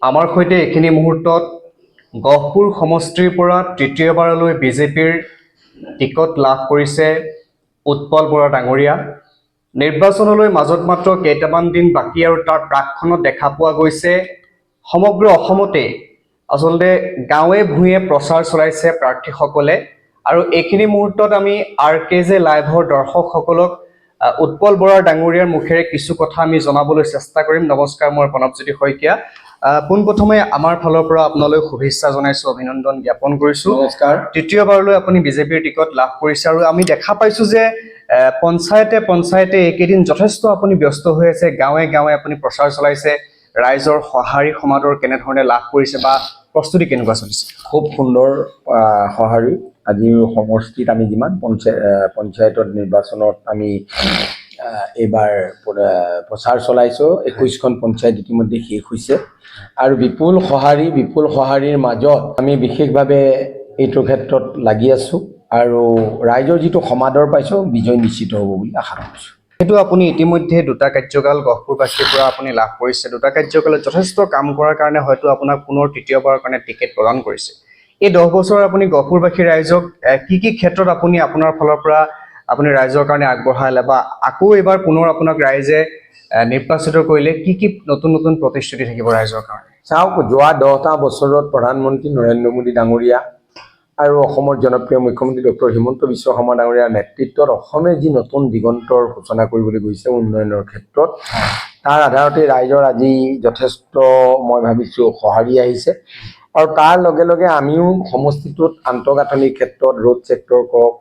আমাৰ সৈতে এইখিনি মুহূৰ্তত গহপুৰ সমষ্টিৰ পৰা তৃতীয়বাৰলৈ বিজেপিৰ টিকট লাভ কৰিছে উৎপল বৰা ডাঙৰীয়া। নিৰ্বাচনলৈ মাজত মাত্ৰ কেইটামান দিন বাকী আৰু তাৰ প্ৰাকখনত দেখা পোৱা গৈছে সমগ্ৰ অসমতে আচলতে গাঁৱে ভূঞে প্ৰচাৰ চলাইছে প্ৰাৰ্থীসকলে। আৰু এইখিনি মুহূৰ্তত আমি RKJ লাইভৰ দৰ্শকসকলক উৎপল বৰা ডাঙৰীয়াৰ মুখেৰে কিছু কথা আমি জনাবলৈ চেষ্টা কৰিম। নমস্কাৰ, মই প্ৰণৱজ্যোতি শইকীয়া। পোনপ্ৰথমে আমাৰ ফালৰ পৰা আপোনালৈ শুভেচ্ছা জনাইছোঁ, অভিনন্দন জ্ঞাপন কৰিছোঁ। নমস্কাৰ। তৃতীয়বাৰলৈ আপুনি বিজেপিৰ টিকট লাভ কৰিছে আৰু আমি দেখা পাইছোঁ যে পঞ্চায়তে এইকেইদিন যথেষ্ট আপুনি ব্যস্ত হৈ আছে, গাঁৱে গাঁৱে আপুনি প্ৰচাৰ চলাইছে, ৰাইজৰ সঁহাৰি সমাদৰ কেনেধৰণে লাভ কৰিছে বা প্ৰস্তুতি কেনেকুৱা চলিছে? খুব সুন্দৰ সঁহাৰি। আজি সমষ্টিত আমি যিমান পঞ্চায়তত নিৰ্বাচনত আমি এইবাৰ প্ৰচাৰ চলাইছোঁ, 21খন পঞ্চায়ত ইতিমধ্যে শেষ হৈছে আৰু বিপুল সঁহাৰিৰ মাজত আমি বিশেষভাৱে এইটো ক্ষেত্ৰত লাগি আছোঁ আৰু ৰাইজৰ যিটো সমাদৰ পাইছোঁ, বিজয় নিশ্চিত হ'ব বুলি আশা কৰিছোঁ। সেইটো আপুনি ইতিমধ্যে দুটা কাৰ্যকাল গহপুৰবাসীৰ পৰা আপুনি লাভ কৰিছে। দুটা কাৰ্যকালত যথেষ্ট কাম কৰাৰ কাৰণে হয়তো আপোনাক পুনৰ তৃতীয়বাৰৰ কাৰণে টিকেট প্ৰদান কৰিছে। এই 10 বছৰ আপুনি গহপুৰবাসী ৰাইজক কি কি ক্ষেত্ৰত আপুনি আপোনাৰ ফালৰ পৰা আপুনি ৰাইজৰ কাৰণে আগবঢ়ালে বা আকৌ এবাৰ পুনৰ আপোনাক ৰাইজে নিৰ্বাচিত কৰিলে কি কি নতুন নতুন প্ৰতিশ্ৰুতি থাকিব ৰাইজৰ কাৰণে? চাওক, যোৱা 10টা বছৰত প্ৰধানমন্ত্ৰী নৰেন্দ্ৰ মোদী ডাঙৰীয়া আৰু অসমৰ জনপ্ৰিয় মুখ্যমন্ত্ৰী ডক্টৰ হিমন্ত বিশ্ব শৰ্মা ডাঙৰীয়াৰ নেতৃত্বত অসমে যি নতুন দিগন্তৰ সূচনা কৰিবলৈ গৈছে উন্নয়নৰ ক্ষেত্ৰত, তাৰ আধাৰতে ৰাইজৰ আজি যথেষ্ট মই ভাবিছোঁ সঁহাৰি আহিছে। আৰু তাৰ লগে লগে আমিও সমষ্টিটোত আন্তঃগাঁথনিৰ ক্ষেত্ৰত ৰোড ছেক্টৰ কওক,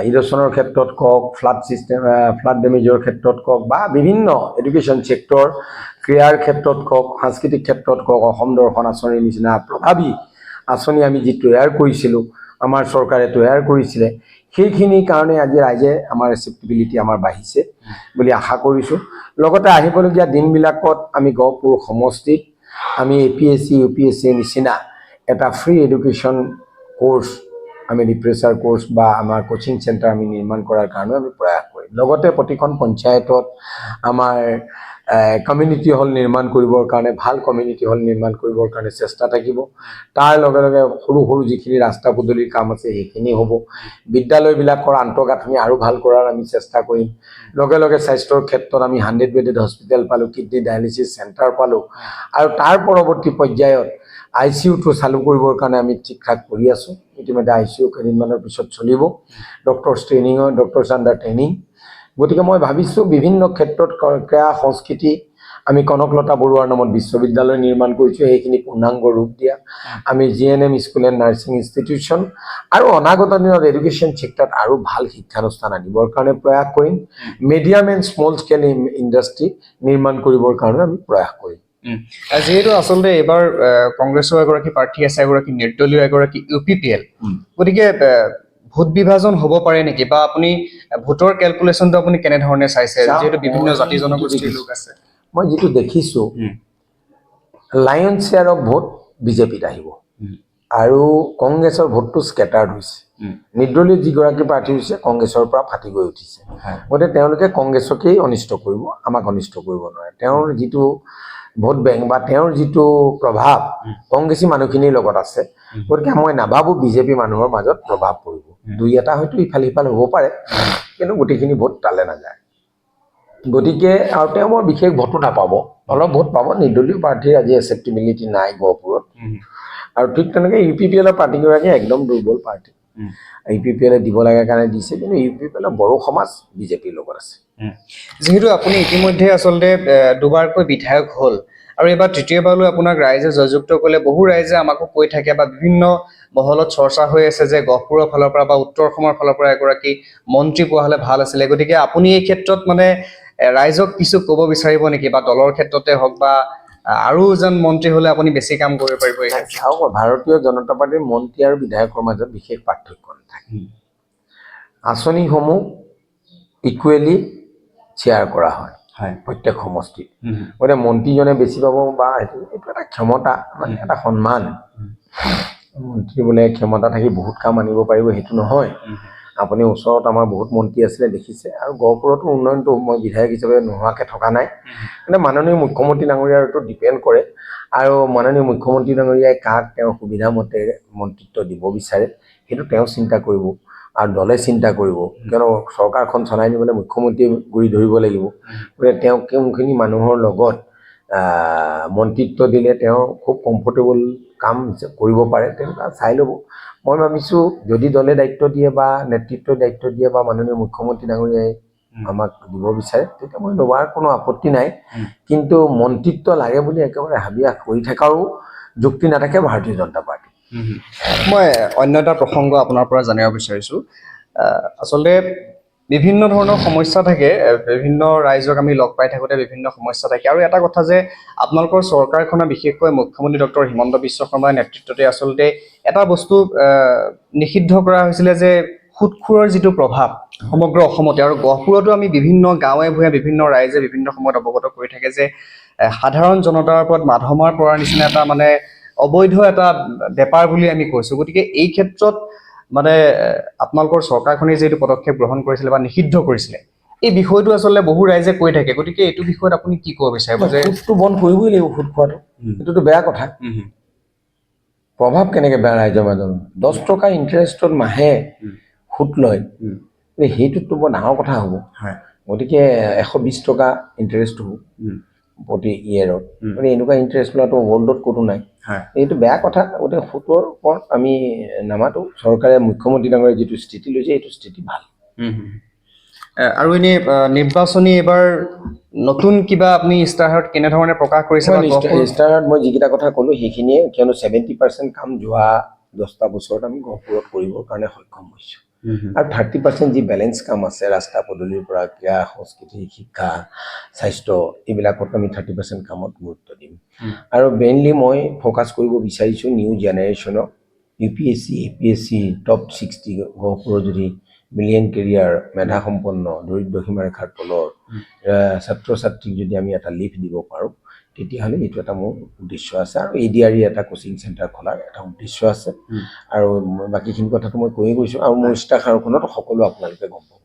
ইৰছনৰ ক্ষেত্ৰত কওক, ফ্লাড ডেমেজৰ ক্ষেত্ৰত কওক বা বিভিন্ন এডুকেশ্যন ছেক্টৰ, ক্ৰীড়াৰ ক্ষেত্ৰত কওক, সাংস্কৃতিক ক্ষেত্ৰত কওক, অসম দৰ্শন আঁচনিৰ নিচিনা প্ৰভাৱী আঁচনি আমি যি তৈয়াৰ কৰিছিলোঁ, আমাৰ চৰকাৰে তৈয়াৰ কৰিছিলে, সেইখিনিৰ কাৰণে আজি ৰাইজে আমাৰ ৰেচিপ্টেবিলিটি আমাৰ বাঢ়িছে বুলি আশা কৰিছোঁ। লগতে আহিবলগীয়া দিনবিলাকত আমি গহপুৰ সমষ্টিত আমি APSC UPSC নিচিনা এটা ফ্ৰী এডুকেশ্যন কোৰ্ছ, আমি ৰিপ্ৰেছাৰ কোৰ্ছ বা আমাৰ কোচিং চেণ্টাৰ আমি নিৰ্মাণ কৰাৰ কাৰণে আমি প্ৰয়াস কৰিম। লগতে প্ৰতিখন পঞ্চায়তত আমাৰ কমিউনিটি হল নিৰ্মাণ কৰিবৰ কাৰণে, ভাল কমিউনিটি হল নিৰ্মাণ কৰিবৰ কাৰণে চেষ্টা থাকিব। তাৰ লগে লগে সৰু সৰু যিখিনি ৰাস্তা পদূলিৰ কাম আছে সেইখিনি হ'ব। বিদ্যালয়বিলাকৰ আন্তঃগাঁথনি আৰু ভাল কৰাৰ আমি চেষ্টা কৰিম। লগে লগে স্বাস্থ্যৰ ক্ষেত্ৰত আমি 100 বেডেড হস্পিটেল পালোঁ, কিডনি ডায়েলিচিছ চেণ্টাৰ পালোঁ আৰু তাৰ পৰৱৰ্তী পৰ্যায়ত ICUটো চালু কৰিবৰ কাৰণে আমি ঠিক ঠাক কৰি আছোঁ। ইতিমধ্যে ICU কেইদিনমানৰ পিছত চলিব, ডক্টৰছ আণ্ডাৰ ট্ৰেইনিং। গতিকে মই ভাবিছোঁ বিভিন্ন ক্ষেত্ৰত ক্ৰীড়া সংস্কৃতি, আমি কনকলতা বৰুৱাৰ নামত বিশ্ববিদ্যালয় নিৰ্মাণ কৰিছোঁ, সেইখিনি পূৰ্ণাংগ ৰূপ দিয়া, আমি GNM school and nursing institution আৰু অনাগত দিনত এডুকেশ্যন ছেক্টৰত আৰু ভাল শিক্ষানুষ্ঠান আনিবৰ কাৰণে প্ৰয়াস কৰিম। Medium and small scale industry নিৰ্মাণ কৰিবৰ কাৰণে আমি প্ৰয়াস কৰিম। যিহেতু আচলতে এইবাৰ কংগ্ৰেছৰ এগৰাকী প্ৰাৰ্থী আছে, এগৰাকী নিৰ্দলীয় এগৰাকী UPPL, গতিকে ভোট বিভাজন হ'ব পাৰে নেকি বা আপুনি ভোটৰ কেলকুলেশ্যনটো আপুনি কেনেধৰণে চাইছে, যিহেতু বিভিন্ন জাতি জনগোষ্ঠীৰ লোক আছে? মই যিটো দেখিছোঁ, লায়ন শ্বেয়াৰ অফ ভোট বিজেপিত আহিব আৰু কংগ্ৰেছৰ ভোটটো স্কেটাৰ্ড হৈছে। নিৰ্দলীয় যিগৰাকী প্ৰাৰ্থী হৈছে কংগ্ৰেছৰ পৰা ফাটি গৈ উঠিছে। গতিকে তেওঁলোকে কংগ্ৰেছকেই অনিষ্ট কৰিব, আমাক অনিষ্ট কৰিব নোৱাৰে। তেওঁৰ যিটো ভোট বেংক বা তেওঁৰ যিটো প্ৰভাৱ কংগ্ৰেছী মানুহখিনিৰ লগত আছে, গতিকে মই নাভাবোঁ বিজেপি মানুহৰ মাজত প্ৰভাৱ পৰিব। দুই এটা হয়তো ইফাল সিফাল হ'ব পাৰে, কিন্তু গোটেইখিনি ভোট তালে নাযায়। গতিকে আৰু তেওঁ বৰ বিশেষ ভোটো নাপাব, অলপ ভোট পাব। নিৰ্দলীয় প্ৰাৰ্থীৰ আজি এক্সেপ্টেবিলিটি নাই গহপুৰত। আৰু ঠিক তেনেকৈ UPPL প্ৰাৰ্থীগৰাকী একদম দুৰ্বল প্ৰাৰ্থী। UPPL দিব লাগে কাৰণে দিছে, কিন্তু UPPL বড়ো সমাজ বিজেপিৰ লগত আছে। যিহেতু আপুনি ইতিমধ্যে আচলতে দুবাৰকৈ বিধায়ক হ'ল আৰু এইবাৰ তৃতীয়বাৰলৈ আপোনাক ৰাইজে জয়যুক্ত কৰিলে, বহু ৰাইজে আমাকো কৈ থাকে বা বিভিন্ন মহলত চৰ্চা হৈ আছে যে গহপুৰৰ ফালৰ পৰা বা উত্তৰ অসমৰ ফালৰ পৰা এগৰাকী মন্ত্ৰী পোৱা হ'লে ভাল আছিলে। গতিকে আপুনি এই ক্ষেত্ৰত মানে ৰাইজক কিছু ক'ব বিচাৰিব নেকি, বা দলৰ ক্ষেত্ৰতে হওক বা আৰু এজন মন্ত্ৰী হ'লে আপুনি বেছি কাম কৰিব পাৰিব? চাওক, ভাৰতীয় জনতা পাৰ্টীৰ মন্ত্ৰী আৰু বিধায়কৰ মাজত বিশেষ পাৰ্থক্য নাথাকে। আঁচনিসমূহ ইকুৱেলি শ্বেয়াৰ কৰা হয় প্ৰত্যেক সমষ্টিত। গতিকে মন্ত্ৰীজনে বেছি পাব বা এইটো এটা ক্ষমতা, মানে এটা সন্মান। মন্ত্ৰী বোলে ক্ষমতা থাকি বহুত কাম আনিব পাৰিব সেইটো নহয়। আপুনি ওচৰত আমাৰ বহুত মন্ত্ৰী আছিলে দেখিছে আৰু গহপুৰতো উন্নয়নটো মই বিধায়ক হিচাপে নোহোৱাকৈ থকা নাই মানে মাননীয় মুখ্যমন্ত্ৰী ডাঙৰীয়াৰ ওপৰত ডিপেণ্ড কৰে আৰু মাননীয় মুখ্যমন্ত্ৰী ডাঙৰীয়াই কাক তেওঁৰ সুবিধা মতে মন্ত্ৰিত্ব দিব বিচাৰে সেইটো তেওঁ চিন্তা কৰিব আৰু দলে চিন্তা কৰিব কিয়নো চৰকাৰখন চলাই নিবলৈ মুখ্যমন্ত্ৰীয়ে গুৰি ধৰিব লাগিব গতিকে তেওঁ কোনখিনি মানুহৰ লগত মন্ত্ৰিত্ব দিলে তেওঁ খুব কমফৰ্টেবল কাম কৰিব পাৰে তেনেকুৱা চাই ল'ব মই ভাবিছোঁ যদি দলে দায়িত্ব দিয়ে বা নেতৃত্বৰ দায়িত্ব দিয়ে বা মাননীয় মুখ্যমন্ত্ৰী ডাঙৰীয়াই আমাক দিব বিচাৰে তেতিয়া মই লোৱাৰ কোনো আপত্তি নাই কিন্তু মন্ত্ৰিত্ব লাগে বুলি একেবাৰে হাবিয়াস কৰি থকাৰো যুক্তি নাথাকে ভাৰতীয় জনতা পাৰ্টি মই অন্য এটা প্ৰসংগ আপোনাৰ পৰা জানিব বিচাৰিছোঁ আচলতে বিভিন্ন ধৰণৰ সমস্যা থাকে বিভিন্ন ৰাইজক আমি লগ পাই থাকোঁতে বিভিন্ন সমস্যা থাকে আৰু এটা কথা যে আপোনালোকৰ চৰকাৰখনে বিশেষকৈ মুখ্যমন্ত্ৰী ডক্টৰ হিমন্ত বিশ্ব শৰ্মাৰ নেতৃত্বতে আচলতে এটা বস্তু নিষিদ্ধ কৰা হৈছিলে যে সুতখোৰৰ যিটো প্ৰভাৱ সমগ্ৰ অসমতে আৰু গহপুৰতো আমি বিভিন্ন গাঁৱে ভূঞে বিভিন্ন ৰাইজে বিভিন্ন সময়ত অৱগত কৰি থাকে যে সাধাৰণ জনতাৰ ওপৰত মাধমাৰ পৰাৰ নিচিনা এটা মানে অবৈধ এটা বেপাৰ বুলি আমি কৈছোঁ গতিকে এই ক্ষেত্ৰত মানে আপোনালোকৰ চৰকাৰখনে যিটো পদক্ষেপ গ্ৰহণ কৰিছিলে বা নিষিদ্ধ কৰিছিলে এই বিষয়টো আচলতে বহু ৰাইজে কৈ থাকে গতিকে এইটো বিষয়ত আপুনি কি ক'ব বিচাৰিব যে সুতটো বন্ধ কৰিবই লাগিব সুত খোৱাটো এইটোতো বেয়া কথা প্ৰভাৱ কেনেকৈ বেয়া ৰাইজৰ মাজত 10 টকা ইণ্টাৰেষ্টত মাহে সুত লয় সেইটোতো বৰ ডাঙৰ কথা হ'ব গতিকে 120 টকা ইণ্টাৰেষ্ট হ'ব প্ৰতি ইয়েৰত গতিকে এনেকুৱা ইণ্টাৰেষ্ট লোৱাটো ৱৰ্ল্ডত ক'তো নাই এইটো বেয়া কথা গতিকে সুতৰ ওপৰত আমি নামাতো চৰকাৰে মুখ্যমন্ত্ৰী ডাঙৰীয়াই যিটো স্থিতি লৈছে এইটো স্থিতি ভাল আৰু এনেই নিৰ্বাচনী এবাৰ নতুন কিবা আপুনি ইস্তাহাৰত কেনেধৰণে প্ৰকাশ কৰিছে ইস্তাহাৰত মই যিকেইটা কথা ক'লো সেইখিনিয়ে কিয়নো 70% কাম যোৱা 10টা বছৰত আমি গহপুৰত কৰিবৰ কাৰণে সক্ষম হৈছোঁ আৰু 30% যি বেলেঞ্চ কাম আছে ৰাস্তা পদূলিৰ পৰা ক্ৰীড়া সংস্কৃতি শিক্ষা স্বাস্থ্য এইবিলাকত আমি 30% কামত গুৰুত্ব দিম আৰু মেইনলি মই ফ'কাছ কৰিব বিচাৰিছোঁ নিউ জেনেৰেশ্যনক UPSC APSC টপ 60 গহপুৰৰ যদি মিলিয়ন কেৰিয়াৰ মেধাসম্পন্ন দৰিদ্ৰ সীমাৰেখাৰ তলৰ ছাত্ৰ ছাত্ৰীক যদি আমি এটা লিফ্ট দিব পাৰোঁ তেতিয়াহ'লে এইটো এটা মোৰ উদ্দেশ্য আছে আৰু ADRE এটা কোচিং চেণ্টাৰ খোলাৰ এটা উদ্দেশ্য আছে আৰু বাকীখিনি কথাটো মই কৈয়ে গৈছোঁ আৰু মোৰ ইস্তাহাৰখনত সকলো আপোনালোকে গম পাব